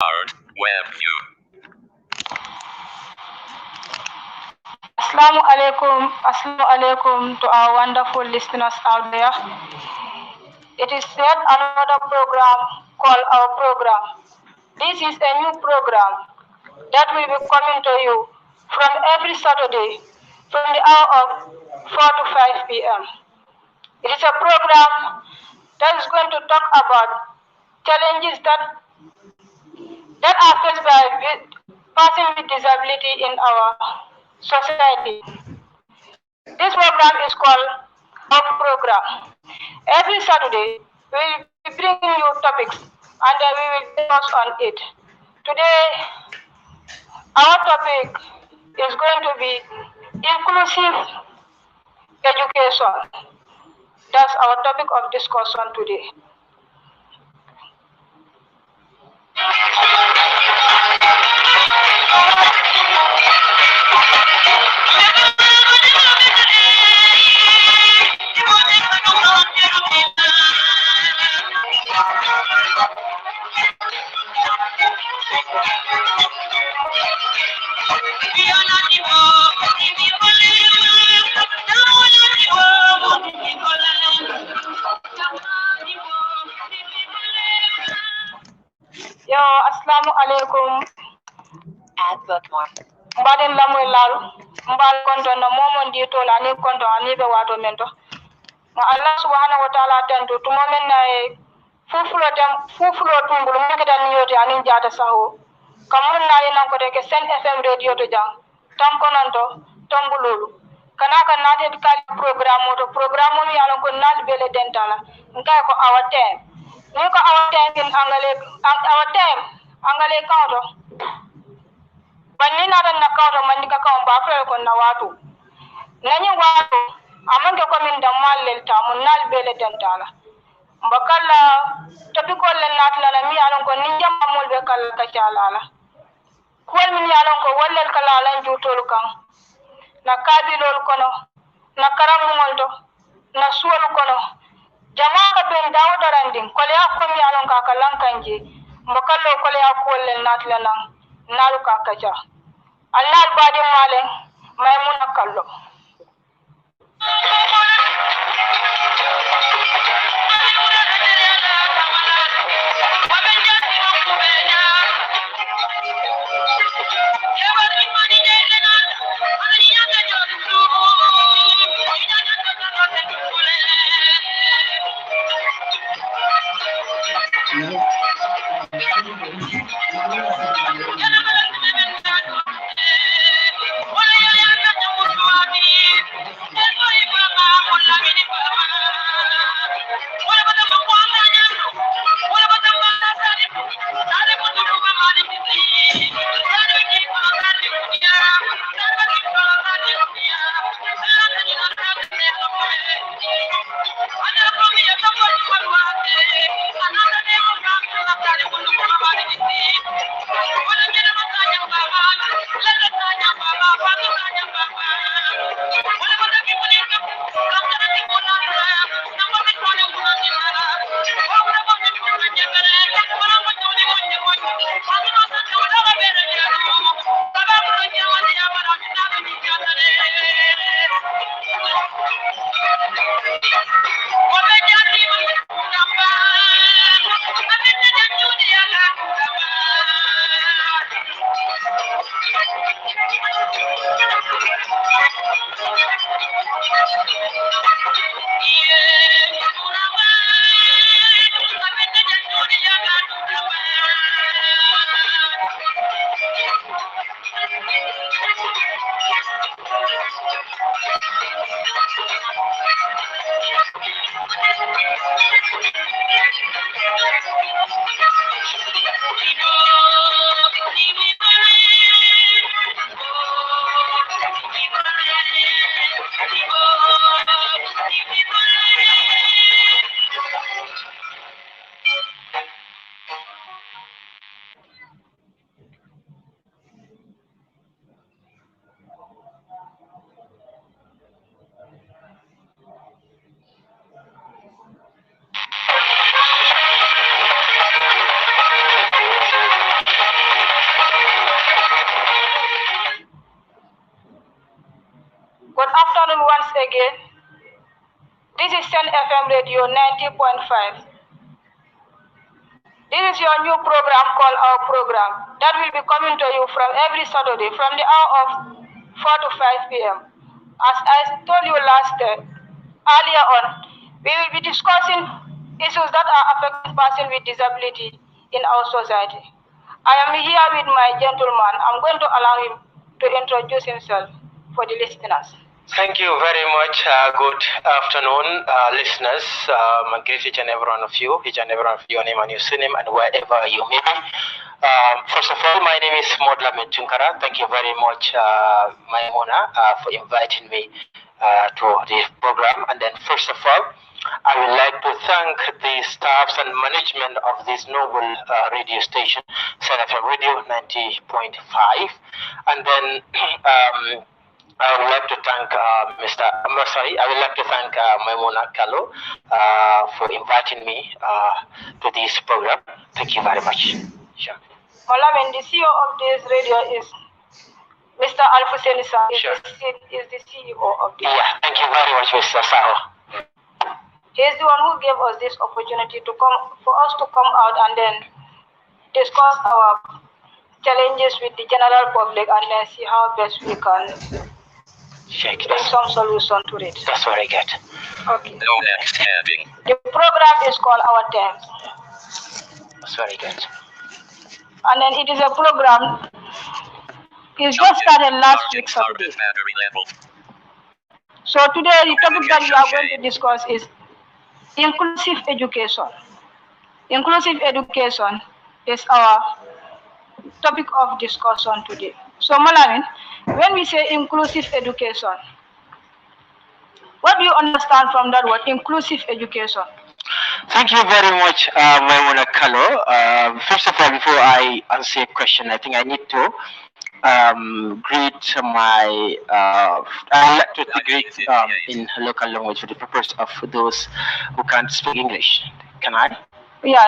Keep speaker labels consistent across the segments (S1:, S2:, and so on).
S1: Start web view.
S2: Assalamu alaikum to our wonderful listeners out there. It is yet another program called Our Program. This is a new program that will be coming to you from every Saturday from the hour of 4 to 5 p.m. It is a program that is going to talk about challenges that are faced by persons with disability in our society. This program is called Our Program. Every Saturday, we will be bringing you topics and we will discuss on it. Today, our topic is going to be inclusive education. That's our topic of discussion today. Yo, assalamu alaikum.
S3: Add bookmark.
S2: Mbaɗen lamoy laaru mbal konto no momon di tol ani konto ani ɓe wato men to mo allah subhanahu wa taala tanto tumo men na e fufulo tumbulu maketan yoti anin jata saho kamun na ye nan ko de ke Sen FM radio to jang tan kononto tombululu kana kan nade kali programme mi yalon ko nal bele dentala ngai ko our time ni ko our time in angale kawto banni na dan nakawto man ka kaw ba fe ko na watu nani watu amange ko min da mallel ta mun nal bele dentala mbakalla topikol len natla la mi yalon ko ni jamamul be kala ka calala kuwal min yalon ko wallel kala lan jutol kan na kabilol kono na karamugol to na suwol kono jama ka ben dawo darandin kole ya ko mi yalon ka kalan kanje mbakallo kole ya kuwal len natla nan nalu ka kaja allah badi male maymuna kallo again, this is Sen FM Radio 90.5. This is your new program called Our Program that will be coming to you from every Saturday from the hour of 4 to 5 p.m. As I told you earlier on, we will be discussing issues that are affecting persons with disability in our society. I am here with my gentleman. I'm going to allow him to introduce himself for the listeners.
S1: Thank you very much. Good afternoon, listeners. I greet each and every one of you, your name and your surname, and wherever you may be. First of all, my name is Modla Metunkara. Thank you very much, Maimuna, for inviting me to this program. And then, first of all, I would like to thank the staffs and management of this noble radio station, Sen FM Radio 90.5. And then, I would like to thank I would like to thank Maimuna Kalo for inviting me to this program. Thank you very much. Sure.
S2: Malamin, the CEO of this radio is Mr. Alfuseni Sa,
S1: Sure.
S2: is the CEO of this.
S1: Yeah, thank you very much, Mr. Saho.
S2: He is the one who gave us this opportunity for us to come out and then discuss our challenges with the general public and then see how best we can bring some solution to it.
S1: That's what I get.
S2: Okay.
S4: No next heading.
S2: The program is called Our Terms.
S1: That's what I get.
S2: And then it is a program. It just started last week Saturday.
S4: Battery level.
S2: So today the topic that we are going to discuss is inclusive education. Inclusive education is our topic of discussion today. So Malamin, when we say inclusive education, what do you understand from that word, inclusive education?
S1: Thank you very much, Maimuna Kalo. First of all, before I answer your question, I think I need to greet my, I like to greet in local language for the purpose of those who can't speak English. Can I?
S2: Yeah,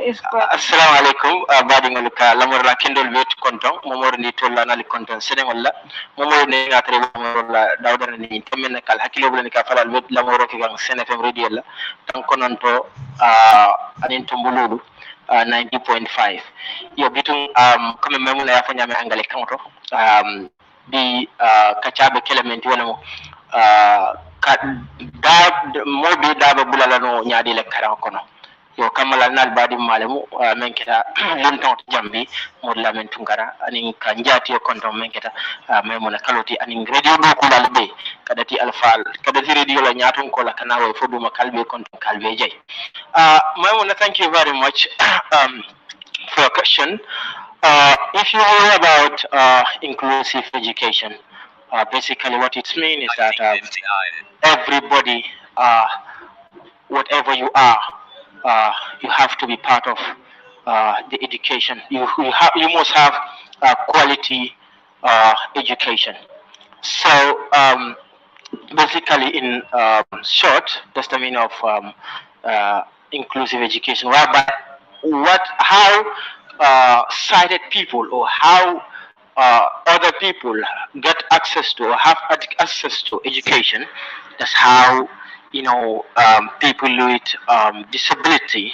S2: it's good.
S1: Assalamu alaikum. Badi ngaluka lamor la kendol wet konton momor ni tolla nali konton seden wala momor ni ngatre momor la dawdana ni temen kal hakilo bulen ka falal wet lamoro ki gang Sen FM radio la tan kononto anin tumbululu 90.5 yo bitum comme memuna ya fanyame angale kanto bi kachabe kelementi wala mo ka da mobi da bulala no nyaadi le karan kono yo kamala nal badi malemu menketa longtemps jambi modla men tungara anin kan jati konto menketa memona kaloti anin radio do ko dalbe kadati alfal kadati radio la nyaton ko la kanawo foduma kalbe konto kalbe jay memona, thank you very much for your question. If you hear about inclusive education, basically what it means is that everybody, whatever you are, you have to be part of the education. You must have quality education. So basically, in short, that's the meaning of inclusive education. Whereby how sighted people or how other people get access to or have access to education. That's how people with disability,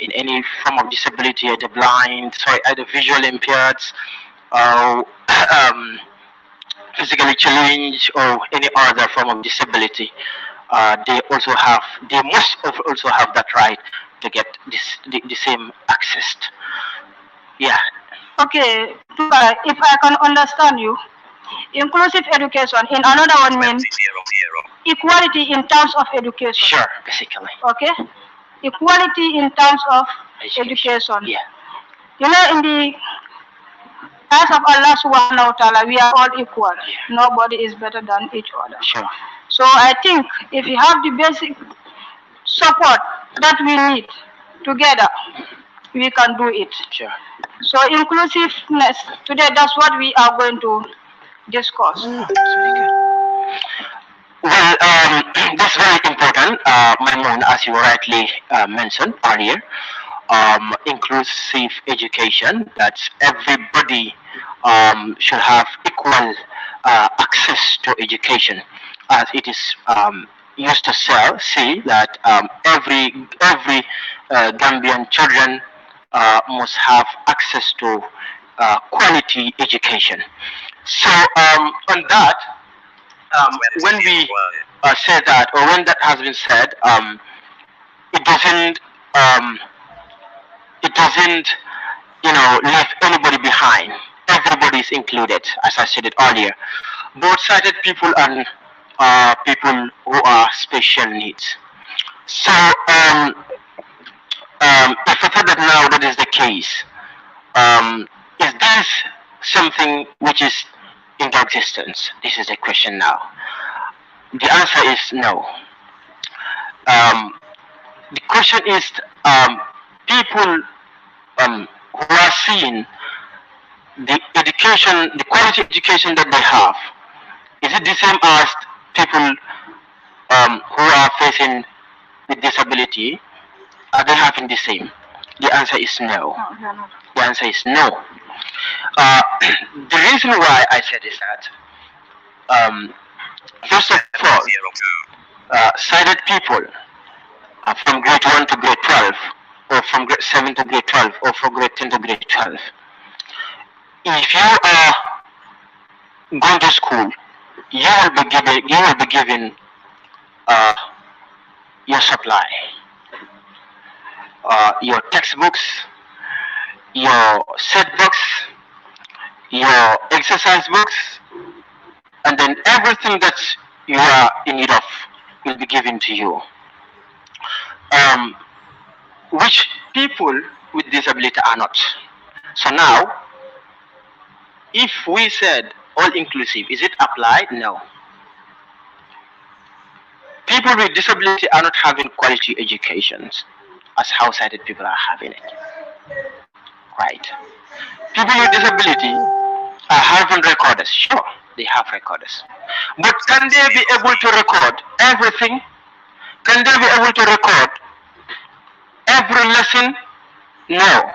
S1: in any form of disability, either blind, either visually impaired, or physically challenged, or any other form of disability, they must also have that right to get the same access. Yeah.
S2: Okay, if I can understand you, inclusive education in another one means equality in terms of education.
S1: Sure, basically.
S2: Okay, equality in terms of education.
S1: Yeah.
S2: You know, in the eyes of Allah subhanahu wa ta'ala, we are all equal. Yeah. Nobody is better than each other.
S1: Sure.
S2: So I think if you have the basic support that we need together, we can do it.
S1: Sure.
S2: So inclusiveness, today that's what we are going to discuss.
S1: Well, that's very important, Maimun, as you rightly mentioned earlier. Inclusive education, that everybody should have equal access to education. as it is used to say that every Gambian children must have access to quality education. So on that, when we say that, or when that has been said, it doesn't um, it doesn't leave anybody behind. Everybody is included, as I said it earlier. Both sighted people and people who are special needs. So if I thought that now that is the case, is this something which is in existence? This is the question now. The answer is no. The question is, people who are seeing the education, the quality education that they have, is it the same as people who are facing with disability? Are they having the same? The answer is no. The answer is no. The reason why I said is that, first of all, sighted people from grade 1 to grade 12, or from grade 7 to grade 12, or from grade 10 to grade 12, if you are going to school, you will be given your supply, your textbooks, your set books, your exercise books, and then everything that you are in need of will be given to you. Which people with disability are not. So now, if we said all inclusive, is it applied? No. People with disability are not having quality educations as how sighted people are having it. Right. People with disability are having recorders. Sure, they have recorders. But can they be able to record everything? Can they be able to record every lesson? No.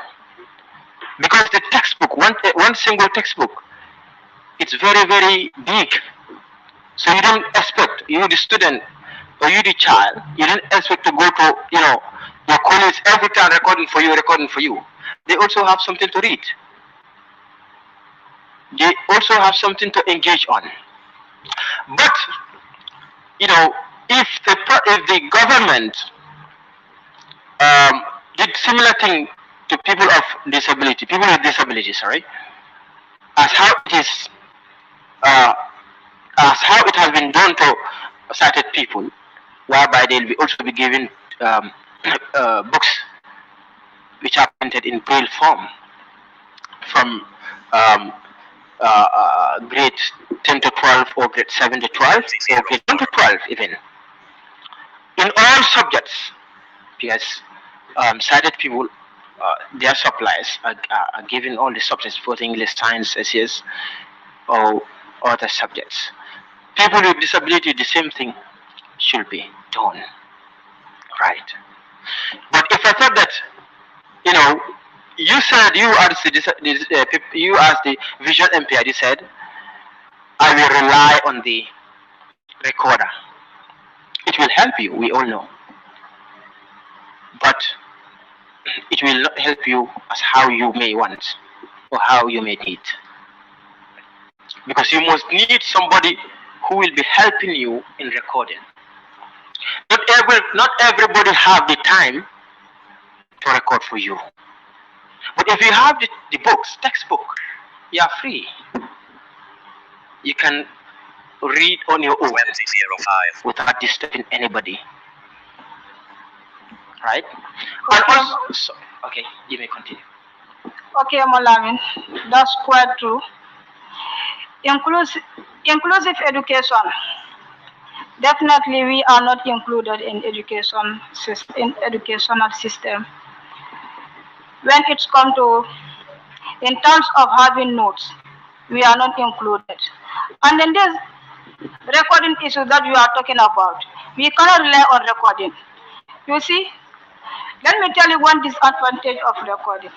S1: Because the textbook, one single textbook, it's very, very big. So you don't expect, you the student or you the child, you don't expect to go to, your colleagues every time recording for you. They also have something to read. They also have something to engage on. But, if the government did similar thing to people with disability, sorry, as how it is, as how it has been done to sighted people, whereby they'll also be given books which are printed in braille form from grade 10 to 12, or grade 7 to 12, or grade 1 to 12 even, in all subjects, because sighted people, their supplies are given all the subjects, both English, science, SES, or other subjects. People with disability, the same thing should be done, right? But if I thought that, you said you as the visual impaired, you said, I will rely on the recorder. It will help you, we all know. But it will not help you as how you may want or how you may need. Because you must need somebody who will be helping you in recording. Not everybody have the time to record for you. But if you have the books, textbook, you are free. You can read on your own without disturbing anybody. Right? And also, okay, you may continue.
S2: Okay, Molamin, that's quite true. Inclusive education. Definitely, we are not included in educational system. When it's come to, in terms of having notes, we are not included. And then there's recording issue that we are talking about. We cannot rely on recording. You see, let me tell you one disadvantage of recording.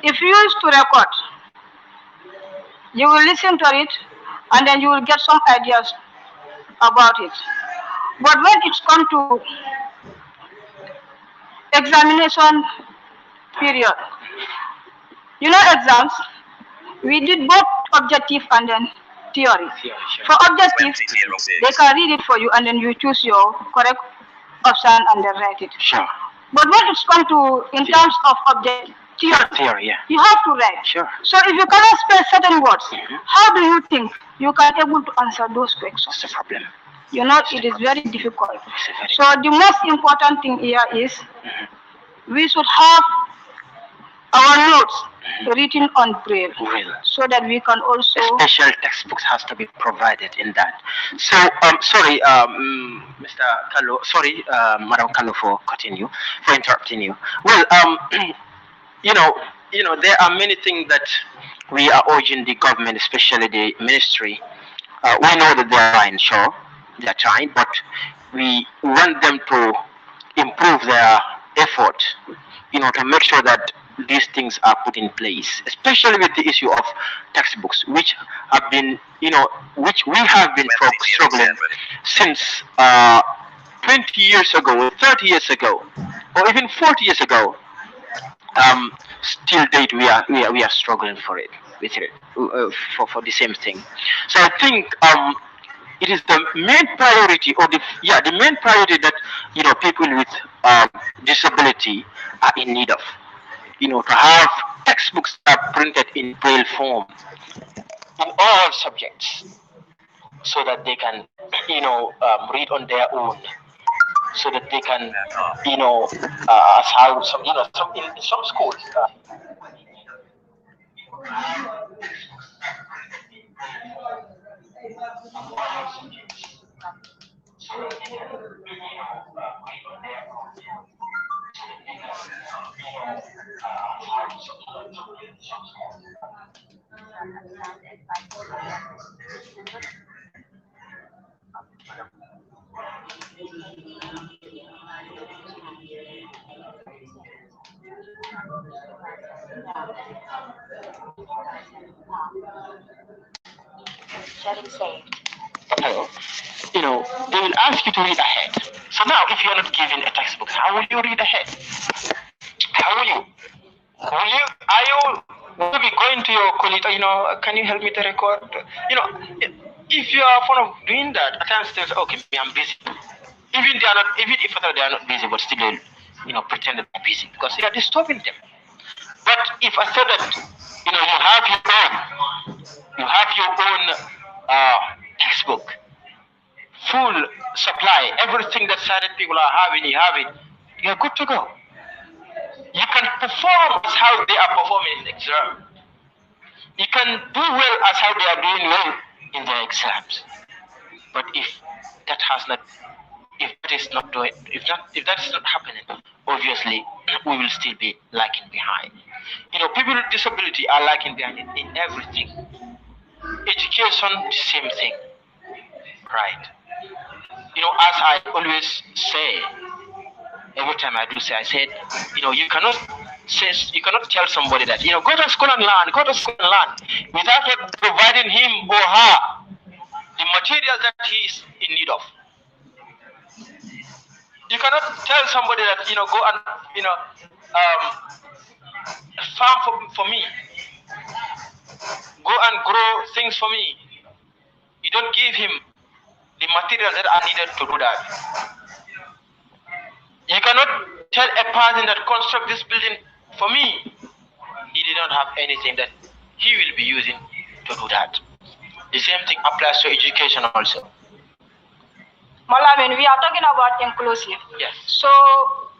S2: If you used to record, you will listen to it, and then you will get some ideas about it. But when it's come to examination period, exams, we did both objective and then theory. For objective, they can read it for you and then you choose your correct option and then write it.
S1: Sure.
S2: But when it's come to, in terms of objective theory,
S1: yeah.
S2: you have to write.
S1: Sure.
S2: So if you cannot spell certain words, how do you think you can able to answer those questions?
S1: That's the problem.
S2: It is very difficult. So the most important thing here is we should have our notes written on braille so that we can also
S1: special textbooks has to be provided in that. So sorry, Mr. Kallo, sorry, Madam Kallo, for interrupting you. Well, there are many things that we are urging the government, especially the ministry. We know that they're trying, but we want them to improve their effort, to make sure that these things are put in place, especially with the issue of textbooks, which have been, which we have been struggling since 20 years ago, 30 years ago, or even 40 years ago. Still date we are struggling for the same thing. So I think it is the main priority, or the main priority that people with disability are in need of. To have textbooks that are printed in braille form in all subjects, so that they can read on their own, so that they can as how some in some schools.
S3: Setting saved.
S1: Hello. They will ask you to read ahead. So now, if you are not given a textbook, how will you read ahead? How will you? Will you be going to your colleague, can you help me to record? If you are fond of doing that, at times they say, okay, I'm busy. Even if they are not busy, but still they'll, pretend that they're busy because they are disturbing them. But if I said that, you have your own textbook, full supply, everything that sighted people are having, you have it, you're good to go. You can perform as how they are performing in the exam. You can do well as how they are doing well in their exams. But if that is not happening, obviously we will still be lagging behind. People with disability are lagging behind in everything. Education, the same thing, right? As I always say, every time I do say, I said, you cannot tell somebody that, go to school and learn, without providing him or her the material that he is in need of. You cannot tell somebody that, go and, farm for me, go and grow things for me. You don't give him the material that are needed to do that. You cannot tell a person that construct this building for me. He did not have anything that he will be using to do that. The same thing applies to education also.
S2: Malamin, we are talking about inclusive.
S1: Yes.
S2: So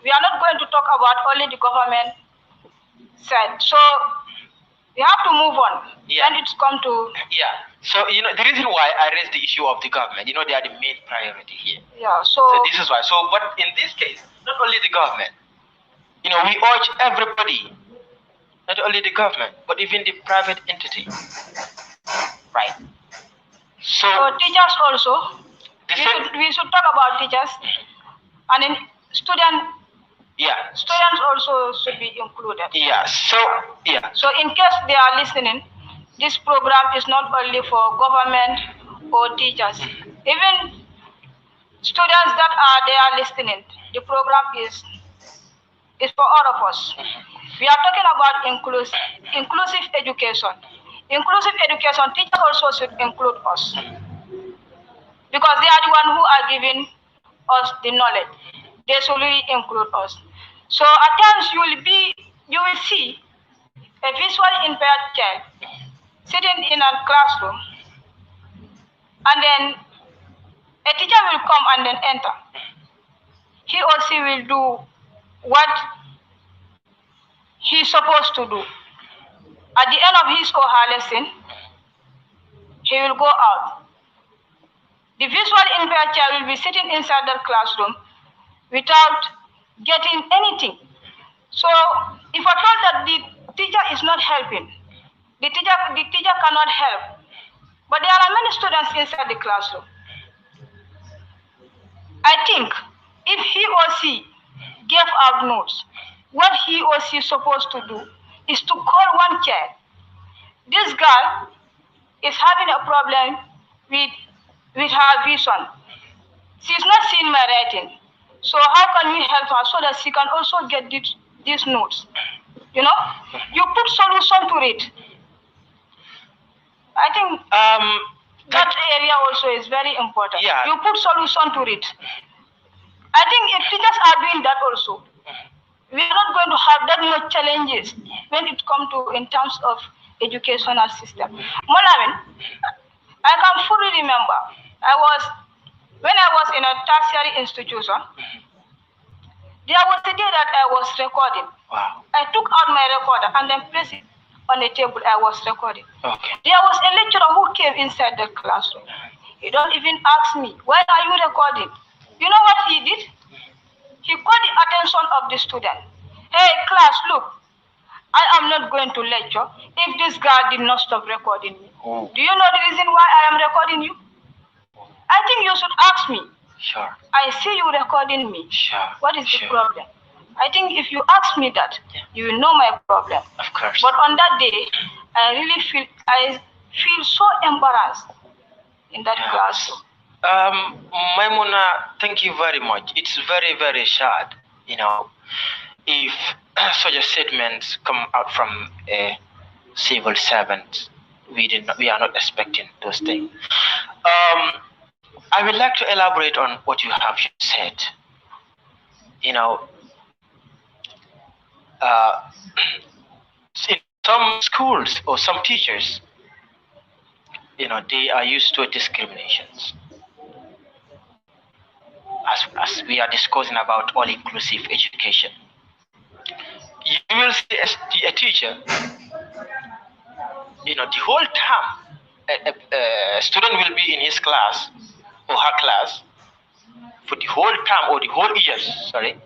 S2: we are not going to talk about only the government side. So we have to move on.
S1: Yeah.
S2: And it's come to.
S1: Yeah. So the reason why I raised the issue of the government, they are the main priority here.
S2: Yeah. So
S1: this is why. So, but in this case, not only the government. We urge everybody, not only the government, but even the private entity. Right. So
S2: teachers also. We should talk about teachers, and then students also should be included.
S1: Yeah. So
S2: in case they are listening, this program is not only for government or teachers. Even students that are there listening, the program is for all of us. We are talking about inclusive education. Inclusive education, teachers also should include us because they are the one who are giving us the knowledge. They should really include us. So at times you will see a visually impaired child sitting in a classroom, and then a teacher will come and then enter. He or she will do what he's supposed to do. At the end of his or her lesson, he will go out. The visually impaired child will be sitting inside the classroom without getting anything. So if I told that the teacher is not helping, the teacher cannot help. But there are many students inside the classroom. I think if he or she gave out notes, what he or she is supposed to do is to call one child. This girl is having a problem with her vision. She's not seeing my writing. So how can we help her so that she can also get these notes? You know, you put solution to it. I think that area also is very important.
S1: Yeah.
S2: You put solution to it. I think if teachers are doing that also, we are not going to have that much challenges when it comes to in terms of educational system. Molamin, I can fully remember when I was in a tertiary institution, there was a day that I was recording.
S1: Wow.
S2: I took out my recorder and then placed it on the table. I was recording.
S1: Okay.
S2: There was a lecturer who came inside the classroom. He don't even ask me, why are you recording? You know what he did? He caught the attention of the student. Hey, class, look, I am not going to lecture if this guy did not stop recording me.
S1: Oh.
S2: Do you know the reason why I am recording you? I think you should ask me.
S1: Sure.
S2: I see you recording me.
S1: Sure.
S2: What is
S1: Sure.
S2: the problem? I think if you ask me that, you will know my problem.
S1: Of course.
S2: But on that day, I feel so embarrassed in that classroom.
S1: Maimuna, thank you very much. It's very, very sad, you know, if such a statements come out from a civil servant. We are not expecting those things. I would like to elaborate on what you have said. You know, in some schools or some teachers, you know, they are used to discriminations. As we are discussing about all-inclusive education, you will see a teacher, you know, the whole time a student will be in his class or her class for the whole time or the whole year, sorry,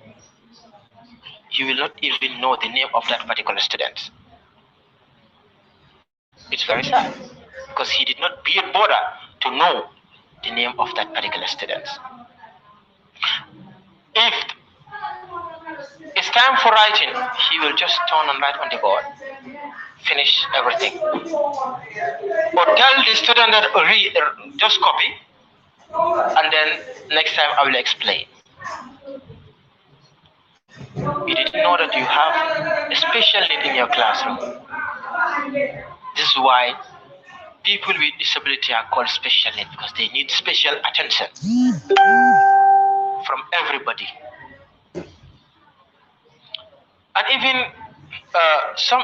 S1: you will not even know the name of that particular student. It's very sad because he did not bother to know the name of that particular student. If it's time for writing, he will just turn and write on the board, finish everything. Or tell the student that just copy, and then next time I will explain. You didn't know that you have a special need in your classroom. This is why people with disability are called special need, because they need special attention from everybody. And even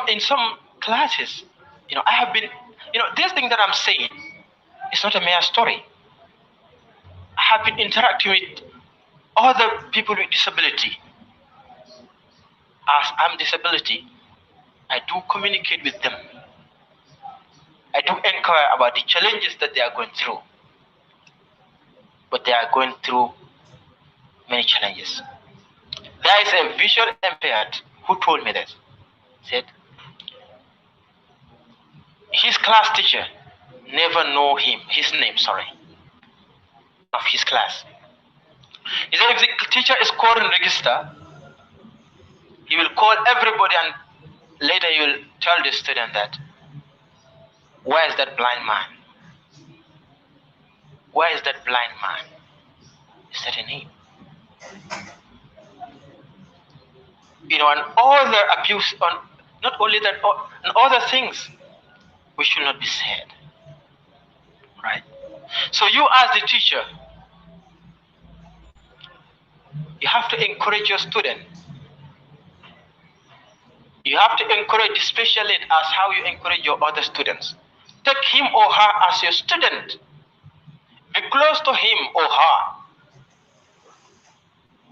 S1: in some classes, you know, I have been, you know, this thing that I'm saying is not a mere story. I have been interacting with other people with disability. As I'm disability, I do communicate with them. I do inquire about the challenges that they are going through. But they are going through many challenges. There is a visual impaired who told me this. Said his class teacher never know his name, of his class. He said if the teacher is called in register, he will call everybody and later he will tell the student that, where is that blind man? Where is that blind man? Is that a name? And other abuse on not only that, and other things which should not be said. Right? So you as the teacher, you have to encourage your student. You have to encourage the special ed as how you encourage your other students. Take him or her as your student. Be close to him or her.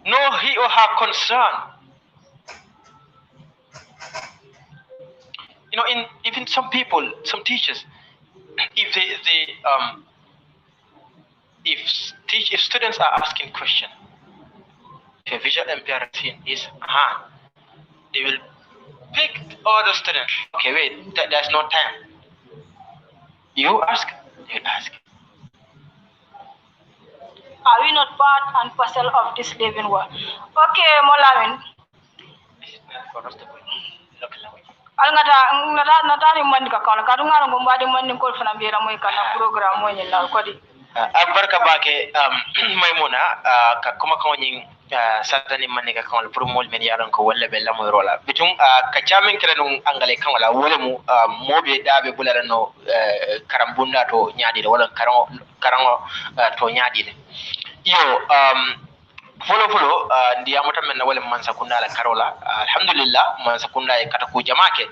S1: Know he or her concern. Even some people, some teachers, if students are asking questions, if a visual impairment is they will pick all the students. Okay, wait, there's no time. You ask, you ask.
S2: Are we not part and parcel of this living world? Okay, Molamin. Nata ni mandi ka kala kadu ngalo ngomba di mandi ko fana biera moy kana program moy nyal ko di
S1: barka bake maymuna ka kuma ko nyin satani mandi ka kala pour mol men yaran ko walla be lamoy rola bitum ka chamen kala no angale kan wala wala mu mobe dabe bulala no karambunda to nyaadi wala karango to nyaadi yo folo ndiyamo tan men wala man sakunda la karola alhamdulillah man sakunda e kata ko jamake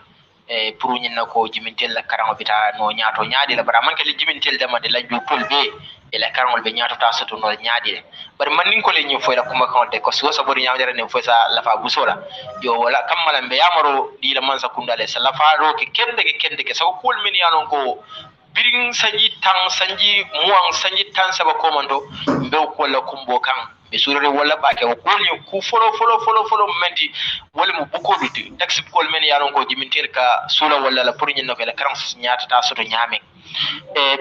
S1: pour nyinna ko jimintel la karango bita no nyaato nyaadi la bara man ke jimintel dama de la jupol be e la karangol be nyaato ta soto no nyaadi bar man nin ko le nyi foyla kuma kawde ko so bori nyaawdere ne foy sa la fa busola yo wala kamala be yamaro di la man sakunda le sa la fa ro ke kende ke so kul min yanon ko biring sanji tang sanji muang sanji tan saba komando be ko la kumbo kan be surere wala ba ke ko ni ku folo mendi wala mu buko biti taxi ko men yaron ko jimintel ka sula wala la pour nyen no la karam nyaata ta soto nyame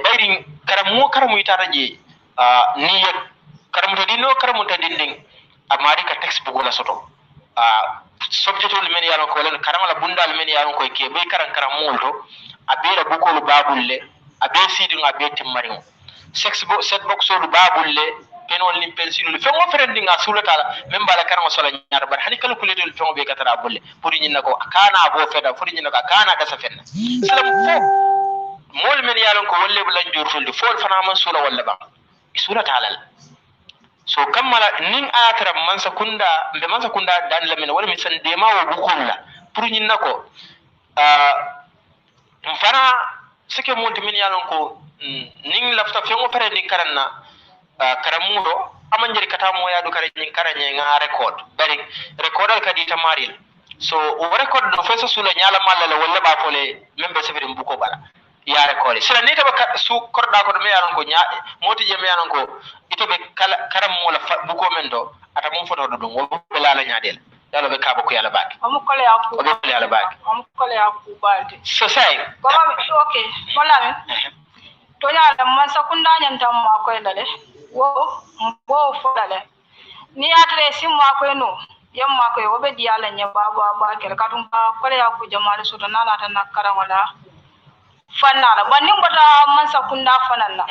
S1: bayri karamu itata je ni karamu to dinno karamu to dinding amari ka textbook wala soto subject wala men yaron ko wala karamala bundal men yaron ko ke be karamu to abera bukolu babulle abe sidin abe timmaringo set box do babulle penol ni pensil le fengo frendinga sulatala même bala karango sola nyaar bar hani calculator fengo be katara bolle pour nyina ko kana bo feda pour nyina ko kana da sa fenna salam fo mol men yalon ko wolle bulan jurtul fol fana man sula walla ba sulatala so kammala nin atara man sakunda be man sakunda dan la men wala mi san dema wo bukulla pour nyina ko fana sike monti men yalon ko nin lafta fengo pare ni karanna karamudo amanjeri kata moya do kare nyin karanye nga record bari recordal kadi tamaril so o record do fesa sula nyala mallala walla ba fole membe sefirim buko bala ya record sila neta ba su korda ko me yaron ko nya moti je me yaron ko ito be karam mola buko mendo ata mum foto do wo be la nyaadel dalo be kaba ko yalla baaki
S2: am ko le akku
S1: be yalla baaki
S2: am ko le akku balde
S1: so say
S2: ko okay wala men to nyaala man sakunda nyantam ma ko dale wo fodale ni atre simma ko no yamma ko wobe diala nya baba kel kadum ba kole ya ku jamal so to nala tan nakara wala fanala banning bata man sakunda fanalla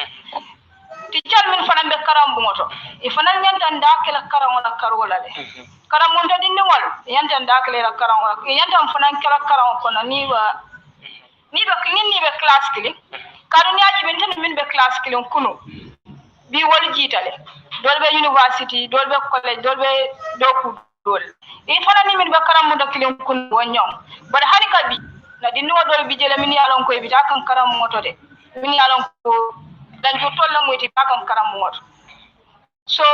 S2: tijal min fanan be karam bu moto e fanan nyanta ndakela karam wala karola le karam mon to dinni wal yanta ndakela karam wala yanta fanan kala karam ko ni ba ni be class kili kadum ya jibinten min be class kili kuno bi wol jitale dolbe university dolbe college dolbe doku dol e fana ni min be karamu do kilin kun wonyom bar hani kabi na dinno dol bi jele min yalon koy bi ta kan karamu moto de min yalon ko dan ko tolla moyti ta kan karamu moto so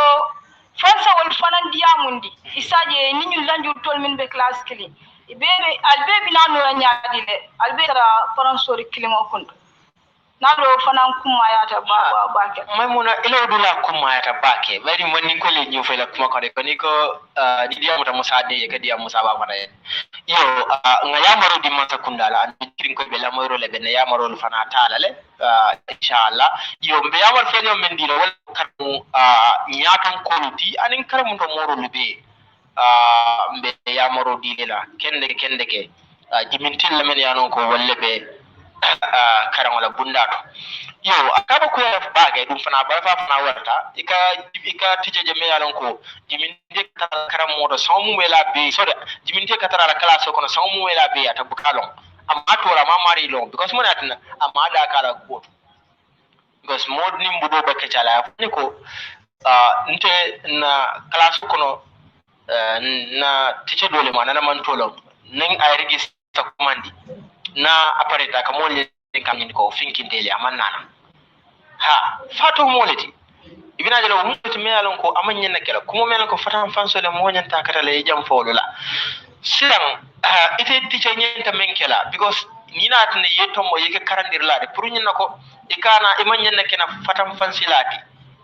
S2: fansa wol fana diamundi isaje ni ñu lanju tol min be class kili bebe albebi na no nyaadile albe tara paransori kilin okun nalo fanan kuma yata ba ke maymuna ilo dula kuma yata bake bari wonni ko le ñu fela kuma ko de ko ni ko di diamu ta musa de ke diamu musa ba mara yo nga yamaro di mata kundala an kirin ko be la moyro le be na yamaro fana taala le inshallah yo be yamal fenyo men dino wal karmu nyaatan ko di anin karamu to moro le be be yamaro di le la kende ke jimintil la men yanon ko walle be
S1: karan wala bundato yo akaba ko ya baage dum fana ba fa fana warta ika tije je me yalon ko jiminde karam modo samu mela be soda jiminde katara la classe ko no samu mela be ata bukalon amma to la mari long because mo natna amma da kala ko because mod ni mbudo ba kecala ni ko nte na classe ko no na tije dole ma na man tolon ning ay register commandi na apareta ka molle kam ni ko finkindele amannana ha fato moleti ibina jalo mutti melon ko amanya nakela kuma melon ko fatan fansole mo nyanta katale e jam folola silam ite tice nyenta menkela because nina tane yeto mo yeke karandirlade pour nyina ko ikana imanya nakena fatan fansilati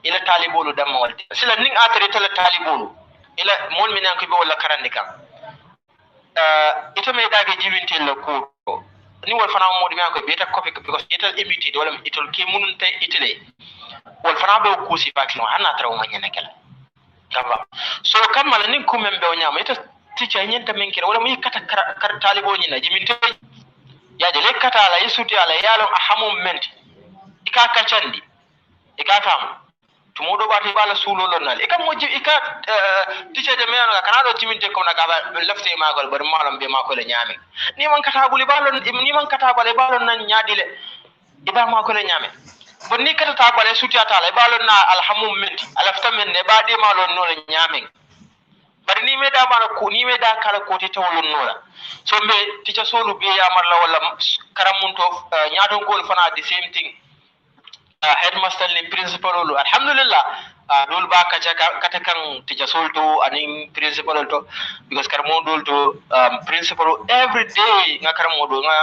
S1: ila talibolu damma walde silam ning atare tala talibolu ila mon minan ko be wala karandika ito me dage jiwintel ko ni wol fana modi mi ko beta copy because ital imiti wala ital ke munun tay itile wol fana be ko si fakino hanna traw ma nyene kala kamba so kamala nin ko membe o nyama ita ticha nyenta men kira wala mi kata kar talibo nyina jimin tay ya de lekata ala yisuti ala yalo ahamum menti ika kachandi ika fam tumudo bati bala sulolo nal ika moji ika ticha de men kana do timinte ko na ka lafte magol bar malam be mako le nyame ni man kata buli balon ni man kata bale balon nan nyaadile iba mako le nyame bon ni kata ta bale suti atala balon na alhamum menti alafta men ne ba de malon no le nyame bari ni me da mara ko ni me da kala ko ti tawlon no la so me ticha solu be ya marla wala karamun to nyaadon gol fana the same thing headmaster ni principal lu alhamdulillah dul ba ka kata kan tija solto ani principal to because karamo dul to principal every day nga karamo do nga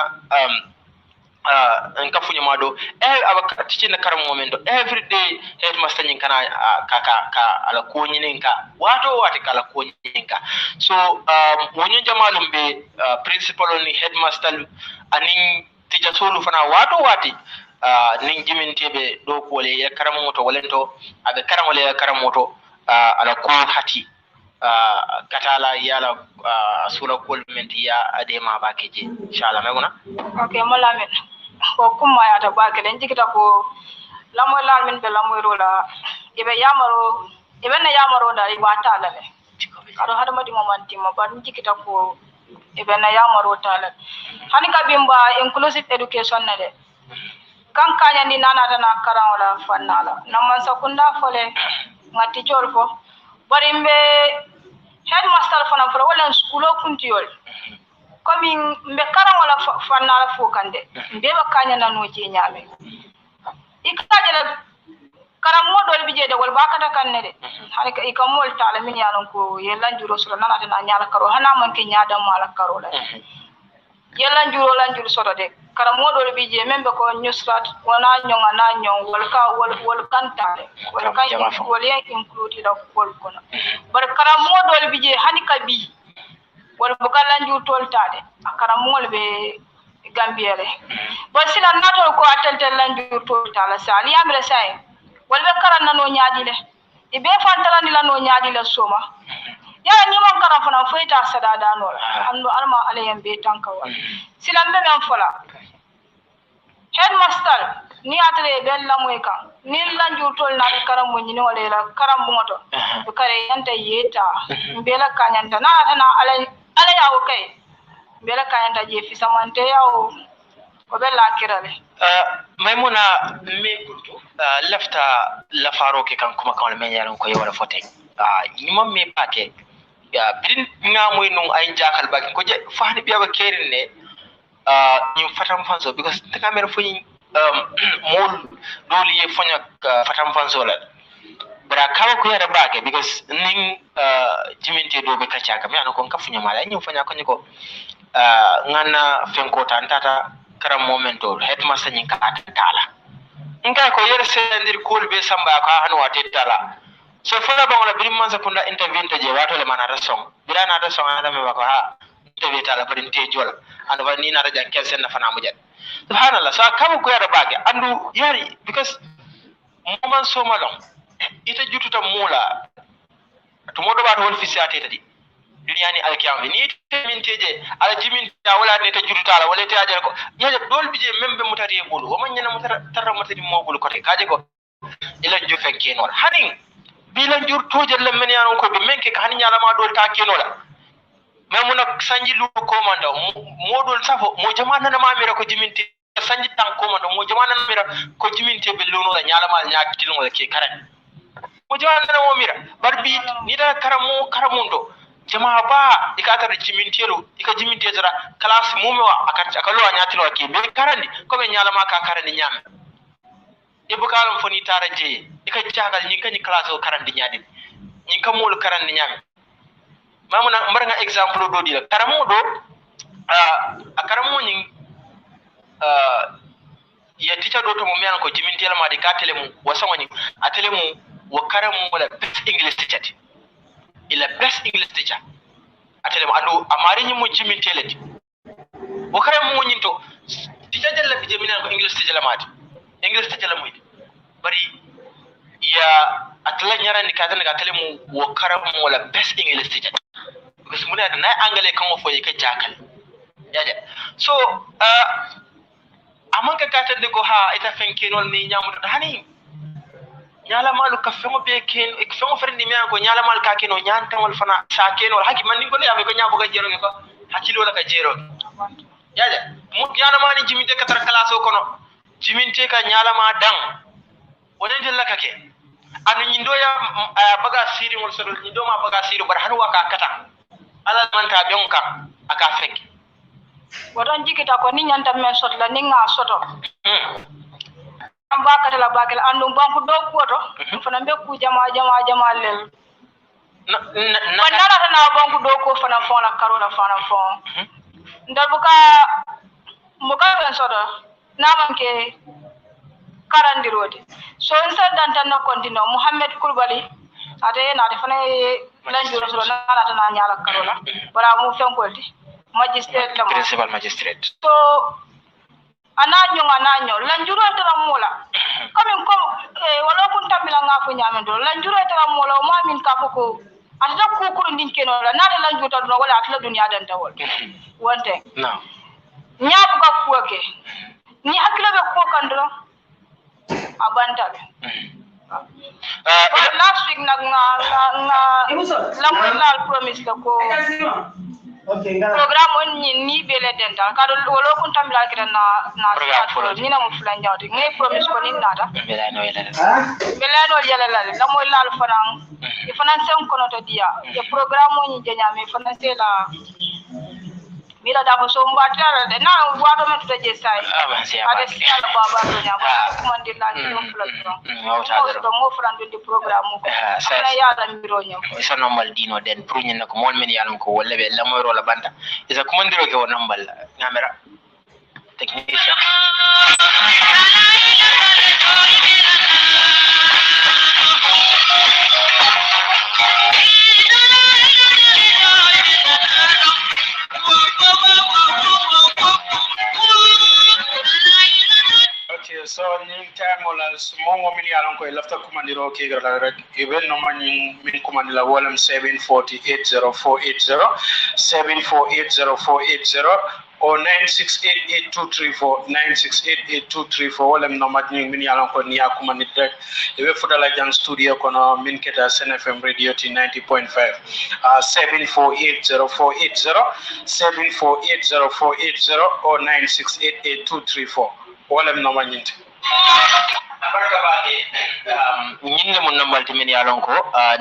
S1: en kafunya mado aba tichi na karamo momento every day headmaster nyin kana ka ala ko nyininka wato wati kala ko nyininka so wonyo jamalum be principal ni headmaster ani tija solu fana wato wati nin jimintebe do kole ya karamoto walento aga karamole ya karamoto ala ko hati katala yala sura kol menti ya adema bakeje inshallah meguna
S2: okay molamen ko kuma ya ta bakele njikita ko lamo lamin be lamo rola ibe na yamaro da wata la be ado hada madi momanti mo ba njikita ko ibe na yamaro tala hani ka bimba inclusive education na de kan kanya ni nana dana karan wala fannala namman sakunda fole ngati jorfo bari mbe headmaster fana fo wala school kuntiyol komi mbe karan wala fannala fo kande mbe ba kanya nanu je nyame ikaje la karam modol bije de wal bakata kanne de hani ka ikamol tala min yanon ko yelan juro sura nana dana nyala karo hana man ke nyaada mala karo la yelan juro sura de karamodol bije membe ko newsrat wana nyonga na nyong wal kantare wal kan wal ya include la kol kono bar karamodol bije hanika bi wal bukalan ju toltade akaramol be gambiere bon sila natol ko atel lan ju toltala sali amre sai wal be karan no nyaadile ibe fantala ni la no nyaadile soma ya ni mon karam fana foita sadada no ando alma alayam be tankawal sila be men fola headmaster ni atre bella moyka ni lanju tol na karam mo nyini wala la karam moto be kare yanta yeta bela kanyanta na tana ala yawo kay bela kanyanta je fi samante yawo ko bella kirale
S1: maymuna me kuntu lafta la faroke kan kuma kan men yaron ko yewala fote ni mom me pake ya bidin ngamoy non ay jakal baki ko je fahni biaba kerin ne ñu fatam fanso because the camera fuñ mol doli ye fonya fatam fanso la bara kawa ko yada baake because ning jiminte do be kacha kam yana ko kafunya mala ñu fonya ko ñiko ngana fenko tantata karam momento headmaster ñi ka tala ngai ko yere sendir kol be samba ka hanu wate tala so fala bangola birim man sakunda interview to je wato le manata song birana da song ada me ba ko ha interview tala parin te jola ando ni na rajan kelsen na fana mujat subhanallah sa kam ko yada baage andu yari because moman so malon ita jututa mula to modo ba to wol fisiate tadi duniya ni alkiyama ni minteje ala jiminta wala ne ta jurutala wala ta ajal ko yaje dol bije membe mutari e bulu o man nyana mutara tarra mutari mo bulu kote kaje ko ila ju fekke non hanin bilan jur toje le men yanon ko be menke ka hani nyala ma dol ta kenola mais nak sanji lu ko manda modol safo mo jamana na mamira ko jiminte sanji tan ko manda mo jamana na mira ko jiminte be luno la nyala ma nyaati tilmo ke karan mo jamana na mo mira barbi ni da karamundo jama'a ba ikatar jimintelo ika jiminte zara class mumewa akalo anyatilo ke be karandi ko be nyala ma ka karandi nyame e bukalam foni taraje ika jagal nyin kany class o karandi nyadi nyin kamul karandi nyame mamuna mbaranga example do dila karamudo akaramu nyin ya teacher do to mo mian ko jimintelo ma de ka telemu wasawani atelemu wa karamu wala best english teacher ila best english teacher atele ma ando amari nyi mo jimintele di wo karamu mo nyinto teacher jalla bi jemina ko english teacher la mati english teacher la moy bari ya atla nyara ni kadan ga tele mu wo karamu wala best english teacher because mun na angale kan mo foye ka jakal yaja so amanka katar de ko ha ita fenkenol ni nyamu hani nyala malu ka fengo be ken e fengo ferndi mi ko nyala mal ka keno nyanta wal fana sa keno haki man ni ko le ame ko nyabo ga jero ko hakilo la ka jero yaja mu nyala ma ni jiminte ka tar kalaso kono jiminte ka nyala ma dang wonen de la ka ke anu nyindo ya baga siri mol soro nyindo ma baga siri bar hanu waka kata ala man ta ben ka aka fenki wadon jikita ko ni nyanta men sot la ni nga soto ambakata la bakal andum banku do koto fana be ku jama lel nara na banku do ko fana fona karola fana fon ndal buka muka ben sodo na manke karandirode so insa dantan na kontino muhammad kurbali ade na de fana lanjuro so na ta na nyala karola bara mu fenkolti magistrate la principal magistrate so ananyo lanjuro tara mola comme wala kun tamila nga fu nyamendo lanjuro tara mola o mamin ka foko ata ko ko ndin keno la nata lanjuro tara wala atla dunya dan tawol wonte no nyabu ka fuoke ni hakila be ko kandro abanta last week na la promise la ko okay program ni bele dental kado wolo kun tambila kira na ni na mu fulan jawdi ngai promise ko ni nada bela no yela la mo lal farang e fanan sen kono to dia e program ni jenya me fanan se la mira da ko so mbatara de na wado me to je sai ade sala baba to nya ba kuma ndilla ni mo fulan to mo fulan do program ko na ya da miro nyam isa normal dino den pour nyen ko mol men yalam ko wolle be la moy rola banda isa ko mandiro ke wonam balla camera technician so ni time wala mo min yalan ko lafta commandiro ke gara rek even no man min commandila wolam 7480480 7480480 or 9688234 9688234 wolam no man min yalan ko ni akumani direct e we fotala jang studio kono min keta Sen FM radio t 90.5 7480480 7480480 or 9688234 wala no manyinte barka baade nyinde mon nambal timen yalon ko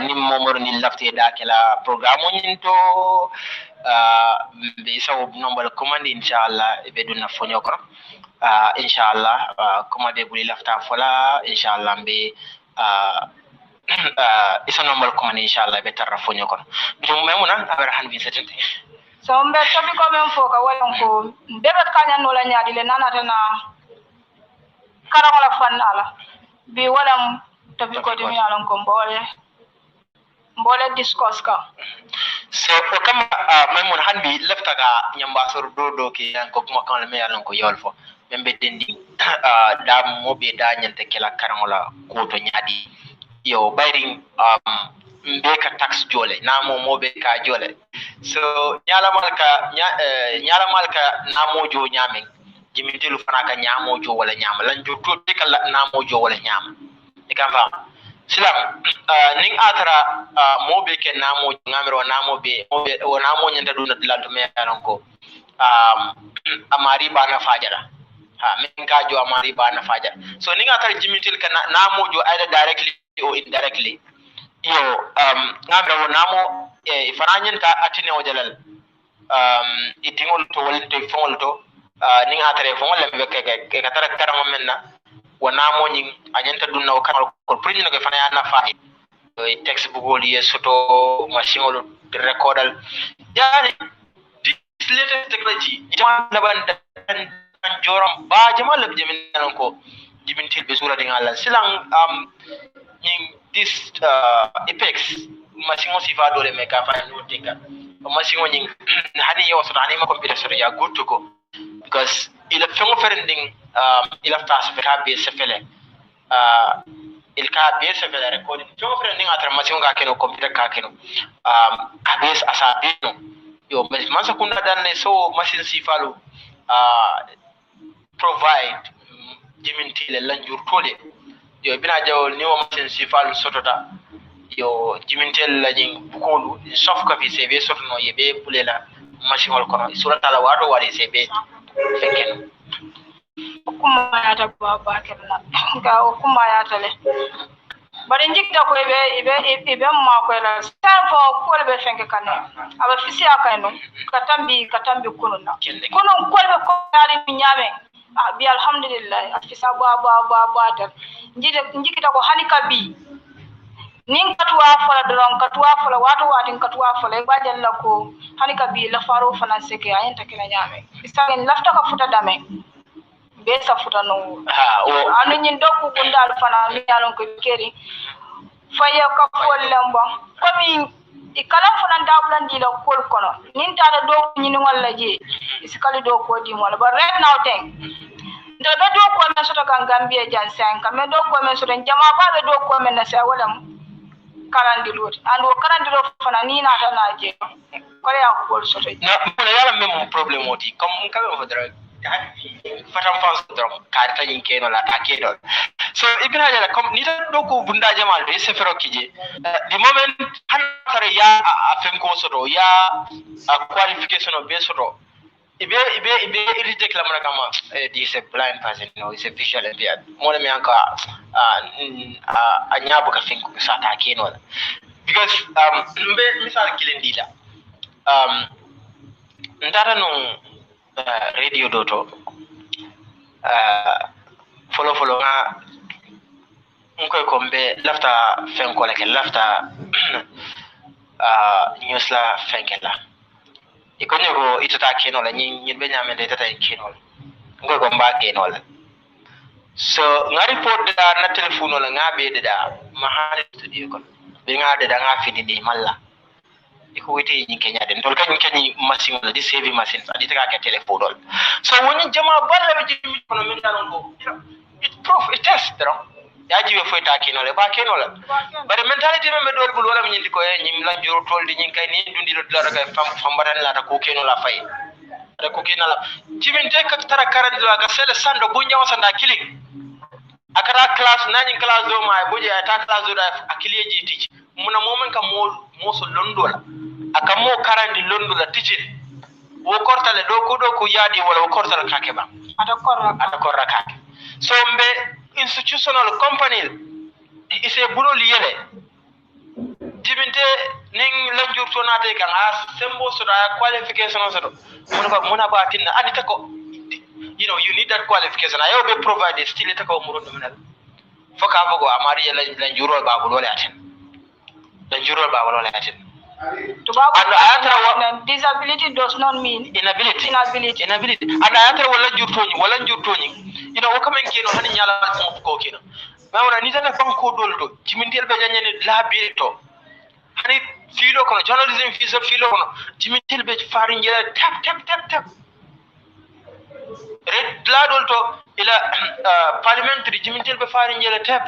S1: nim momor ni lafte da kala programme nyinto be saw nambal commande inshallah be dunna fonyo ko inshallah commande buli lafta fola inshallah be isa nambal commande inshallah be tarra fonyo ko dum memuna abara han bi setete so mbe tobi ko men foka walon ko bebe kanya no la nyaadi le nanata na karangola fannala bi walam tabi ko dimi alon ko mbole discuss ka so o kama memon hanbi lefta ga nyamba sor do ke ko kuma kan me alon ko yolfo membe dendi da mobe da nyante kala karangola ko to nyaadi yo bayring mbe ka tax jole namo mobe ka jole so nyala malka namo jo nyamen jimintelu fana ka nyamo jo wala nyama lan jo to de kala namo jo wala nyama e kan fam silam ning atara mobe ke namo ngamiro namo be mobe o namo nyanda duna dilanto me ko amari bana fajara ha min ka jo amari bana fajara so ning atara jimitil ka namo jo either directly or indirectly yo ngamiro namo e fananyen ta atine o jalal itingol to wolte fongol to ning atare fongol lembe ke katara karamo menna wana mo nyin anyanta dunna o kanal ko prinno ke fana na fa e text bugol yesoto machine ol recordal yani this latest technology jama laban tan jorom ba jama lab jamin nan ko jimintil be sura dinga silang nyin this apex machine si va dole me ka fa no tinga machine nyin hani yo so ani ma computer so ya good to go because il a fengo ferending il a tas ka be sefele il ka be sefele recording fengo ferending atra machine ga keno computer ka keno abes asabino yo man sa kunda dan ne so machine si falo provide jimintile lanjur tole yo bina jawol ni o machine si falo sotota yo jimintel la jing bukolu sauf ka fi cv sotono yebe pulela machine wal kono surata la wato wari cv feken
S2: kuma yata baba kella ga kuma yata le bari njikta ko ibe ma ko la sanfo ko be fenke kanne aba fisi akano katambi kununa kunun ko be ko yari nyame bi alhamdulillah afisa baba ta njikta ko hanika bi nin katwa fala doron katwa fala watin katwa fala ba jalla ko hanika bi la faro fana seke ayenta kila nyame isagen lafta ka futa dame be sa futa no anu nyin dokku gundal fana mi yalon ko keri faya ka kollam bon komi ikalam fana dablan di la kol kono nin ta da do nyin wala je iskali do ko di mo ba right now ten do ko men so to kan gambia jan san ka me do ko men so den jama ba do ko men na sa wala karandilot and wo karandilo fana ni na ta na je kore ya ko so to
S1: na mo yala même problème oti comme ka be fodra fatam fans drum karta yin keno la ta kedo so ibina jala comme ni ta do ko bunda jamal be se fero kije the moment han tare ya afem ko soto ya qualification of be soto ibe reject la kama this a blind person no is a visual impaired mo me anka anyabu ka fenko sa ta keno because mbe misal kilendila ndara no radio doto follow nga ngoy kombe lafta fenko la ke lafta news la fenkela ikonyo itata keno la nyin be nyame de tata keno ngoy ko mba keno la so nga report da na telephone la nga be da mahali studio ko be nga de da nga fini di malla iko wite nyin kenya den tol kany kany machine la di save machine adi taka ke telephone so woni jama balla be jimi kono min dalon ko it proof it test dro yaji we foita keno le ba keno la bare mentality membe dol bul wala min di ko nyim la juro tol di nyin kay ni dundi do la ka fam badan la ta ko keno la fay da ko keno la jimin de ka tara karandi la ga sele sando bunya wasanda killing akara class nani class do ma buje ta class do da akiliye teach muna momen ka mo so londola aka mo karandi londola teach wo kortale do ko yadi wala wo kortale kake ba ada korra kake so mbe institutional company ise bulol yele jibinte ning lanjur to nate kan sembo so da qualification so muna ba tinna adita ko you know you need that qualification ayo be provide still it ko murondo menal foka fogo amari lanjuro ba bulol atin lanjuro ba bulol atin
S2: to ba disability does not mean
S1: inability and ayatra wala jurtoni you know wakamen keno hani nyala ko keno mawra ni tan banko dolto jimindel be janyane labiri to hani filo kono journalism filo kono jimindel be faari njela tap red ladol to ila parliamentary jimindel be faari njela tap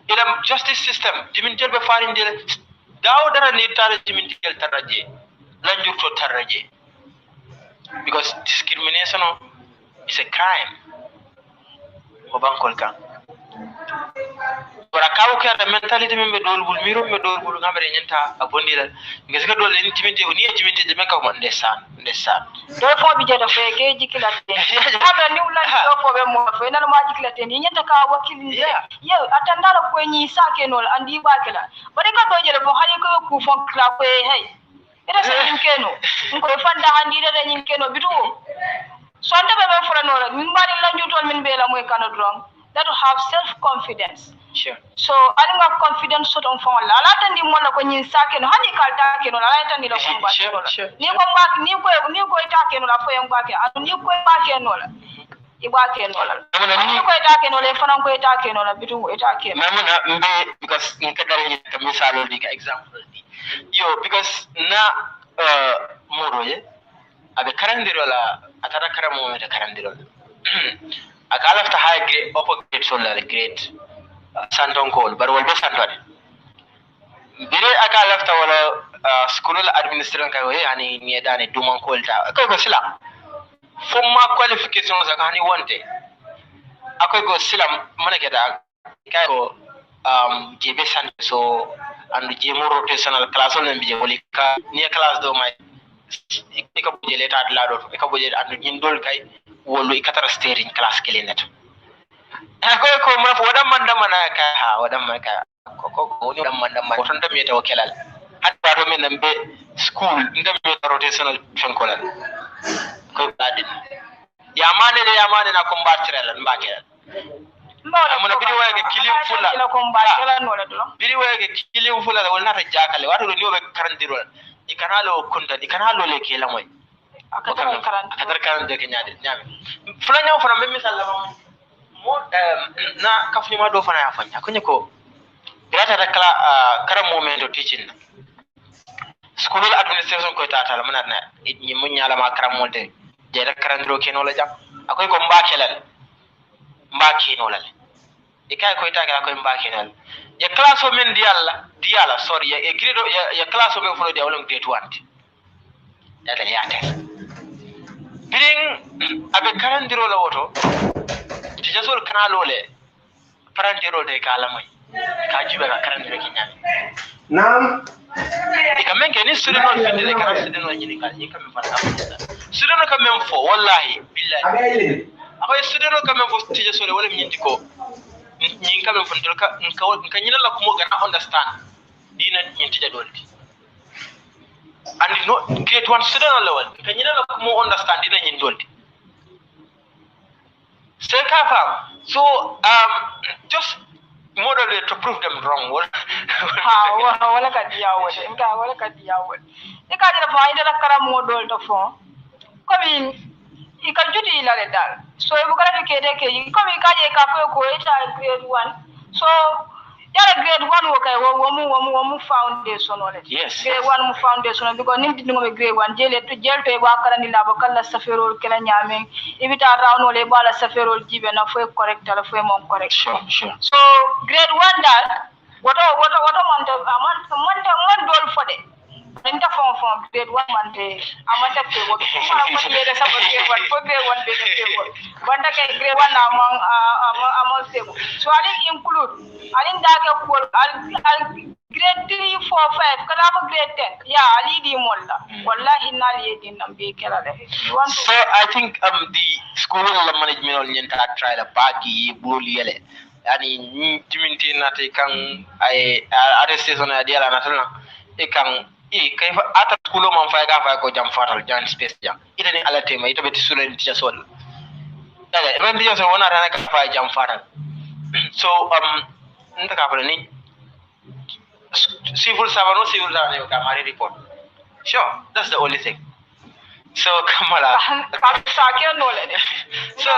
S1: ila justice system jimindel be faari njela Dawdara ni taraji min tigel taraje lanjurto taraje because discrimination is a crime ko bankol kan wala kawo ke da mentality men be dolbul miro me dolbul ngamre nyanta abondira because ka dole ni timinte ni timinte de meka mo ndesan
S2: do fo bi jeda fe ke jikila te hada ni ulan do fo be mo fe na ma jikila te ni nyanta ka wakili ye atandala ko ni sake nol andi bakela bare ka do jele mo hali ko ku fon kla ko hey ida sa nim keno ko fanda andi da nim keno bitu so anda be fura no min bari lanjutol min be la moy kanodron that to have self confidence.
S1: Sure.
S2: So alinga confidence sort of phone la lata ndi mona ko nyin sake no hani kalta ke no la lata ndi la ko ba ni ko ba ni ko ita ke no la fo yang ba ke anu ni ko ba ke no la iba ke no la ni ko ita ke no le fana ko ita ke no la bitu ita ke
S1: mamuna mbe because ni ka dare ni ka misalo di ka example di yo because na moroye abe karandiro la atara karamo me karandiro akala ta high grade upper grade solar grade santon call bar wal be santon dire akala ta wala school administration ka we yani ni dane duman kolta ko sila fomma qualification za hani wonte akoy go sila mana keda kay ko jebe san so andu jemo rotational class on bi wali ka ni class do may ka buje leta la do ka buje andu jindol kay wolu ikatara steering class kelenet akoy ko ma fo wadam man damana ka ha wadam man ka ko ni wadam man damana ko tan dam yeta wakelal hatta to men be school ndam yeta rotational fenkolal ko badin yamane na ko mbatirel mbakel amuna bidi wayge kilim fula
S2: la ko mbakel no la do
S1: bidi wayge kilim fula wala nata jakale wato do niwobe karandirol ikanalo kunta ikanalo le kelamoy akadar karan de kenyade nyame fula nyaw fana be misal la mo na kafni ma do fana ya fanya kunye ko grata da kala karam momento teaching school administration ko tata la manat na ni mun nyala ma karam molde je da karandro keno la jam akoy ko mbake no la ikay ko ita ko mbake no ya class o men diala sorry ya grade ya class o men folo dia wala grade 1 dada yate biring abe karandiro la woto ti jasol kanalo le parantiro de kala moy ka jibe ka karandiro kinyami nam ikamen ke ni student on fende le kana student on nyini kala yikam fata student ka men fo wallahi billahi akoy student ka men fo ti jasol wala nyindi ko nyin ka men fo ndol ka nyina la ko mo gana understand dina nyinti jadolti and no grade 1 student level can you know more understand in dolti say kafa so just moderate to prove them wrong
S2: wala ka diawo inka wala ka diawo ika dina fa ida kara modol to fo comme ika judi la le dal so e bugara ke de ke comme ika je ka ko ita grade 1 so yara grade 1 wo kay wo mu foundation wala
S1: yes
S2: grade 1 mu foundation because nim di ngobe grade 1 jele to jel to ba kala ni la ba kala saferol kala nyame ibita rawno le bala saferol jibe na fo correct la fo mon correct
S1: sure
S2: so grade 1 dal woto man dol fode nta fon grade 1 mante amanta pe woto ko yede sa ko grade 1 be ke ko banda kay grade 1 amon sebo so ali include alin daga ko al grade 3 4 5 kada ba grade 10 ya ali di molla wallahi nali yedin nam be kala de
S1: so I think the school management ol nyenta try la bagi boli yele yani ni timinti na te kan ay arrestation na diala na tan e kan kay fa ata school man fa ga fa ko jam fatal jan space jam ita ni ala tema ita beti sulen ti sol dala rendi yo so wona rana ka fa jam fatal so nta ka fa ni civil servant ka mari report sure that's the only thing so kamala so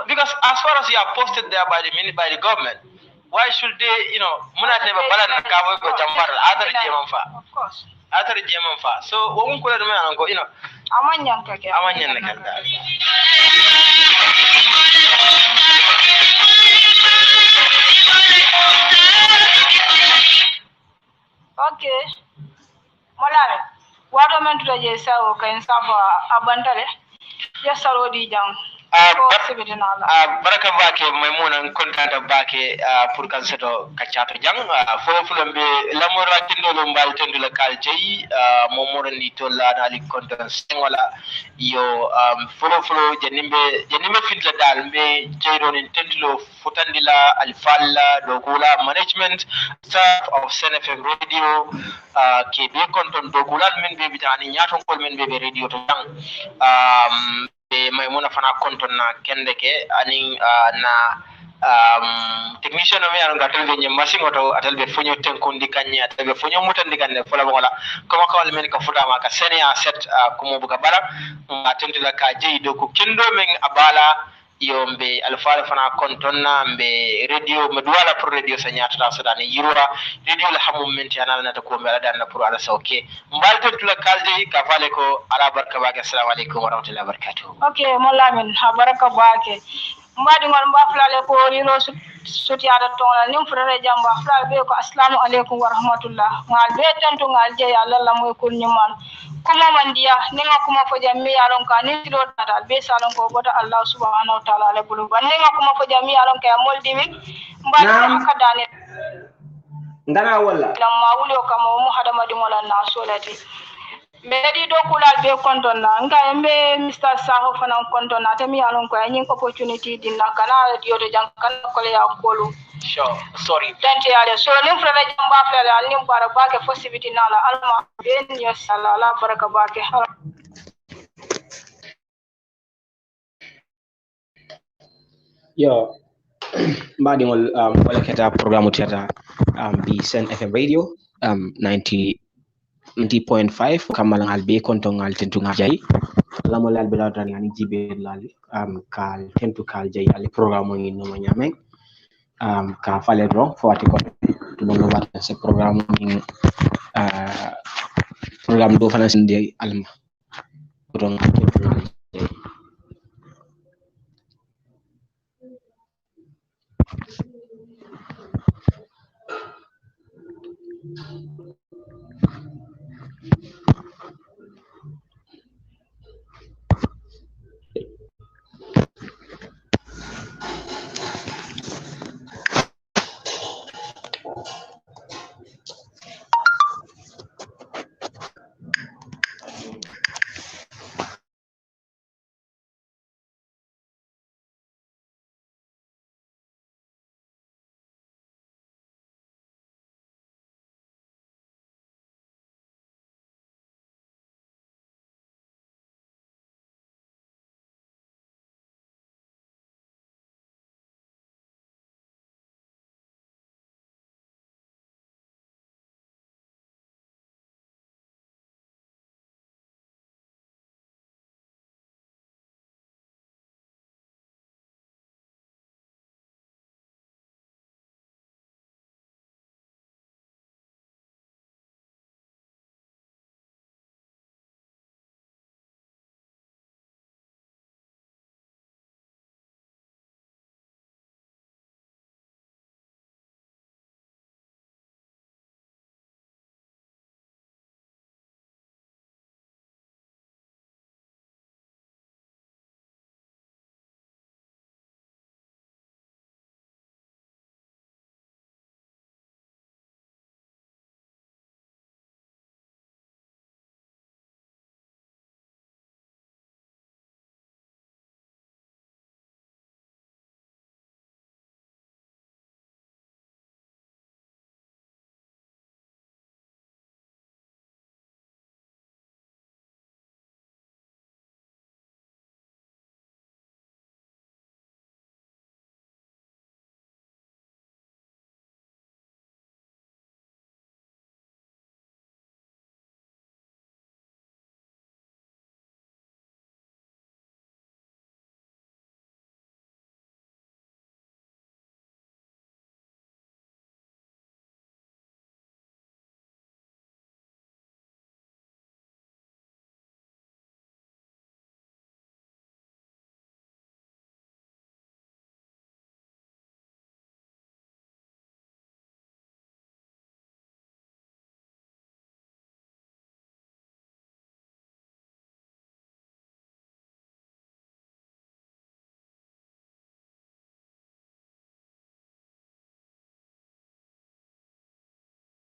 S1: because as far as you are posted there by the government, why should they muna never balan ka go jambar other jeman fa so wo mun ko da men ko
S2: amanyan ka men to je sawo kan safa abantale ya saro di jang
S1: baraka bake maimuna kontata bake pour kan seto kaccato jang folo be lamora tindolo mbal tindula kal jeyi momoro ni to la dali kontan wala yo folo janimbe fitla dal be jeyro ni tindlo futandila alfalla dogula management staff of Sen FM radio ke be konton dogulal men be bitani nyaton kol men be radio to jang maimuna fana konton na kende ke aning na technician me an gatal be nyam machine auto atal be fonyo tenkundi kanya atal be fonyo mutandi kanne fola wala kama kawal men ka futa ma ka senia set kumo buka bala atentula ka jeydo ko kendo men abala yombe alfaala fana kontonna mbe radio medwala pour radio sanyata sodani yirora radio la hamum menti anala nata ko mala dan pour ala sawke mbalto tula kalde ka fale ko ala barka baake assalamu alaikum wa rahmatullahi wa barakatuh
S2: okay mollamin baraka baake mbadi ngol mbaflale ko riro suti ada tongla nim frere jamba fla be ko assalamu alaikum wa rahmatullah ngal be tantu ngal je Allah la moy kun nyuman kuma mandiya ninga kuma fo jammi alon ka ni tilo dal be salon ko bota Allah subhanahu wa ta'ala le bulu ban ninga kuma fo jammi alon ka moldi mi mbadi akadane
S4: ndana wala
S2: lamma wulo kama mu hadama di mola na solati medi do kulal be konton na nga embe Mr. Saho fana konton na temi alon ko nyin opportunity dinna kana dio to jang kan ko le yakolu
S1: sure sorry
S2: tante ale so nim frere jamba frere al nim bara bake possibility na la alma ben yo salala baraka bake
S4: yo mbadi ngol wala keta programu teta bi Sen FM radio 90.5 kamal ngal be konton ngal tentu ngal jay lamo lal be lawtan yani jibe lal kal tentu kal jay ali programme ngi no nyameng ka fale ro foti ko to no watta ce programme ngi programme do fana sinde alma don tentu ngal jay